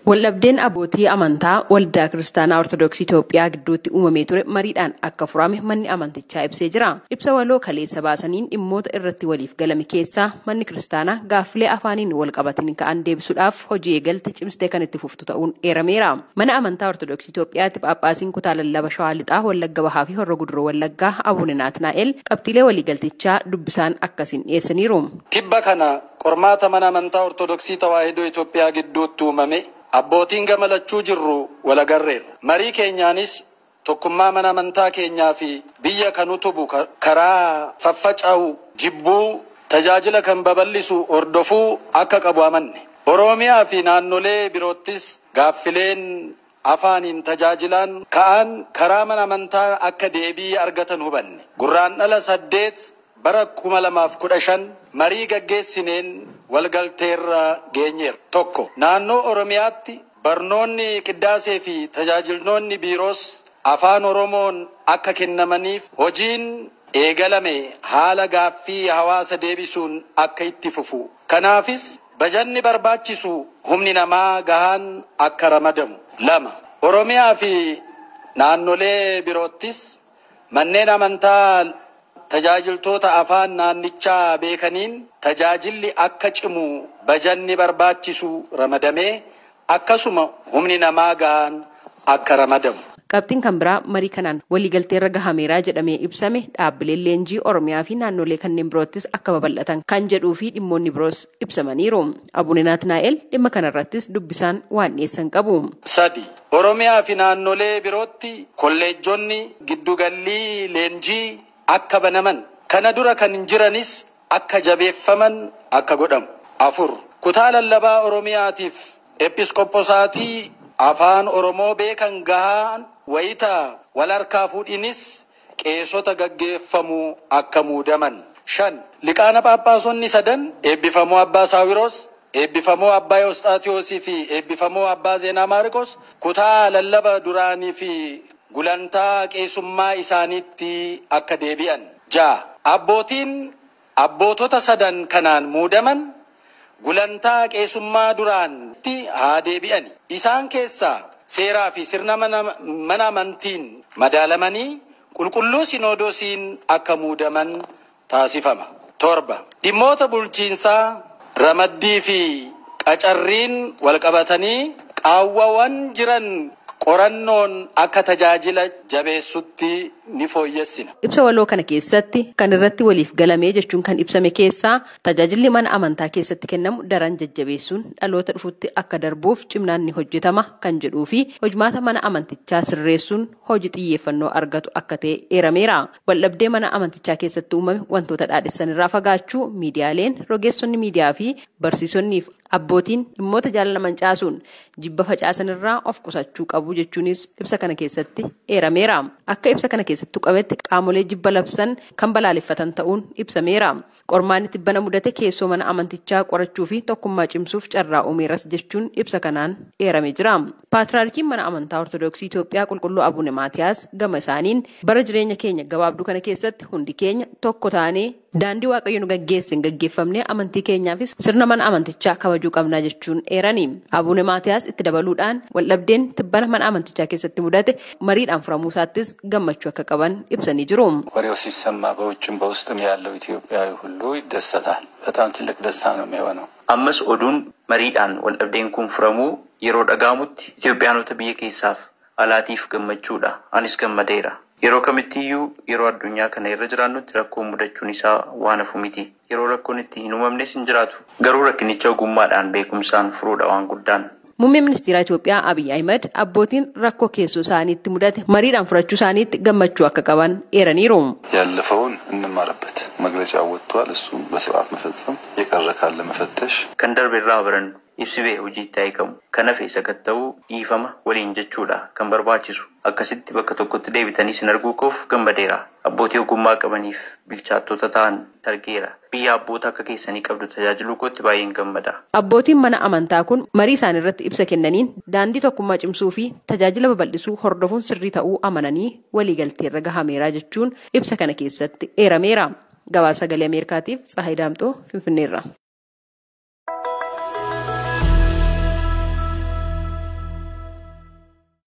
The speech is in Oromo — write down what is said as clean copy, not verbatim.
Wallabdeen abbootii amantaa waldaa kiristaanaa Ortodoksii Itoophiyaa gidduutti uumamee ture mariidhaan akka furame manni amantichaa ibsee jira. Ibsa waloo kaleessa baasaniin dhimmoota irratti waliif galame keessaa manni kiristaanaa gaaffilee afaaniin wal qabatanii ka'an deebisuudhaaf hojii eegalte cimsitee kan itti fuftu ta'uun eerameera. Mana amantaa Ortodoksii Itoophiyaatti Phaaphaasiin kutaa lallaba Shawaa Lixaa Wallagga Bahaa fi Horroo Guduroo Wallaggaa Abuune Naatnaa'el qabxiilee waliigaltichaa dubbisaan akkasiin dhiyeessaniiru. Tibba kana qormaata mana amantaa Ortodoksii Tawaahidoo Itoophiyaa gidduutti uumame abbootiin gamalachuu jirru walagarreera. Marii keenyaanis tokkummaa mana amantaa keenyaa fi biyya kan utubu karaa faffaca'u jibbuu tajaajila kan babal'isu hordofuu akka qabu amanne. Oromiyaa fi naannolee biroottis gaaffileen afaaniin tajaajilaan ka'an karaa mana amantaa akka deebii argatan hubanne. Gurraandhala 8 bara 2015 marii gaggeessineen walgalteerra geenyeera. Tokko naannoo Oromiyaatti barnoonni qiddaasee fi tajaajiltoonni biiroos afaan Oromoon akka kennamaniif hojiin eegalame haala gaaffii hawaasa deebisuun akka itti fufu. Kanaafis bajanni barbaachisu humni namaa gahaan akka ramadamu. 2. Oromiyaa fi naannolee biroottis manneen amantaa tajaajiltoota afaan naannichaa beekaniin tajaajilli akka cimu bajanni barbaachisu ramadamee akkasuma humni namaa gahaan akka ramadamu. Qabxiin kan biraa marii kanaan waliigalteerra gahameeraa jedhamee ibsame dhaabbileen leenjii Oromiyaa fi naannolee kanneen biroottis akka babal'atan kan jedhuu fi dhimmoonni biroos ibsamaniiru. Abuune Naatnaa'el dhimma kanarrattis dubbisaan waan dhiyeessan qabu. 3. Oromiyaa fi naannolee birootti kolleejjonni giddugallii leenjii akka banaman kana dura kan jiranis akka jabeeffaman akka godhamu. 4. Kutaa lallabaa Oromiyaatiif episkooposaatii afaan Oromoo beekan gahaan wayita wal harkaa fuudhinis qeesota gaggeeffamu akka muudaman. 5. Liqaana Phaaphaasonni 3 eebbifamuu Abbaa Saawiroos, eebbifamuu Abbaa Yoosxaatiyoosii fi eebbifamuu Abbaa Zeenaa Maariqos kutaa lallaba duraanii fi gulantaa qeesummaa isaaniitti akka deebi'an. 6. Abbootota 3 kanaan muudaman gulantaa qeesummaa duraanitti haa deebi'an. Isaan keessaa seeraa fi sirna mana amantiin madaalamanii qulqulluu sinoodosiin akka muudaman taasifama. 7. Dhimmoota bulchiinsaa ramaddii fi qacarriin walqabatanii qaawwawwan jiran qorannoon akka tajaajila jabeessutti ni fooyyessina. Ibsa waloo kana keessatti kan irratti waliif galamee jechuun kan ibsame keessaa tajaajilli mana amantaa keessatti kennamu daran jajjabeessuun dhaloota dhufutti akka darbuuf cimnaan ni hojjetama kan jedhuu fi hojmaata mana amantichaa sirreessuun hojii xiyyeeffannoo argatu akka ta'e eerameera. Waldhabdee mana amantichaa keessatti uumame wantoota dhaadhessan irraa fagaachuu miidiyaaleen, rogeessonni miidiyaa fi barsiisonni fi abbootiin dhimmoota jaalalaman caasuun jibba facaasan irraa of qusachuu qabu jechuunis ibsa kana keessatti eerameera. Akka ibsa kana keessatti qabetti qaamolee jibba labsan kan balaaleffatan ta'uun ibsameera. Qormaan itti bana mudate keessoo mana amantichaa qorachuu fi tokkummaa cimsuuf carraa uumeeras jechuun ibsa kanaan eeramee jira. Paatriyaarkiin mana amantaa Ortodoksii Itoophiyaa Qulqulluu Abuune Maatiyaas gama isaaniin bara jireenya keenya gabaabduu kana keessatti hundi keenya tokko taanee daandii Waaqayyo nu gaggeesseen gaggeeffamnee amantii keenyaafis sirna mana amantichaa kabajuu qabnaa jechuun eerani. Abuune Maatiyaas itti dabaluudhaan waldhabdeen tibbana mana amantichaa keessatti mudate mariidhaan furamuu isaattis gammachuu akka qaban ibsanii jiru. ወሬው ሲሰማ በውጭም በውስጥም ያለው ኢትዮጵያዊ ሁሉ ይደሰታል። በጣም ትልቅ ደስታ ነው የሚሆነው። አመስ ኦዱን መሪዳን ወልደብዴን ኩን ፍረሙ የሮ ደጋሙት ኢትዮጵያኖተ ብየ ኬሳፍ አላቲፍ ገመቹዳ አኒስ ገመዴራ የሮ ከሚቲዩ የሮ አዱኛ ከነ ይረጅራኑት ረኮ ሙደቹን ኢሳ ዋነፉ ሚቲ የሮ ረኮንቲ ኑመምኔስ እንጅራቱ ገሩ ረክኒቸው ጉማዳን ቤኩምሳን ፍሩዳ ዋን ጉዳን Muummeen ministeera Itoophiyaa Abiy Ahmed abbootiin rakkoo keessoo isaaniitti mudate mariidhaan furachuu isaaniitti gammachuu akka qaban eeraniiru. ያለፈውን እንማርበት መግለጫ ወጥቷል። እሱ በስርዓት መፈጸም የቀረ ካለ መፈተሽ ከንደርቤራ አብረን ibsibee hojiitti hiikamu kana feesa katta'uu dhiifama waliin jechuudha kan barbaachisu akkasitti bakka tokkotti deebitanii sin arguu koof gammadeera. Abbootii ogummaa qabaniif bilchaattota ta'an targeera. Biyya abboota akka keessanii qabdu tajaajiluu kootti baay'een gammada. Abbootiin mana amantaa kun marii isaan irratti ibsa kennaniin daandii tokkummaa cimsuu fi tajaajila babal'isuu hordofuun sirrii ta'uu amananii waliigalteerra gahameeraa jechuun ibsa kana keessatti eerameera. Gabaasa Sagalee Ameerikaatiif Tsahaay Daamxoo Finfinneerra.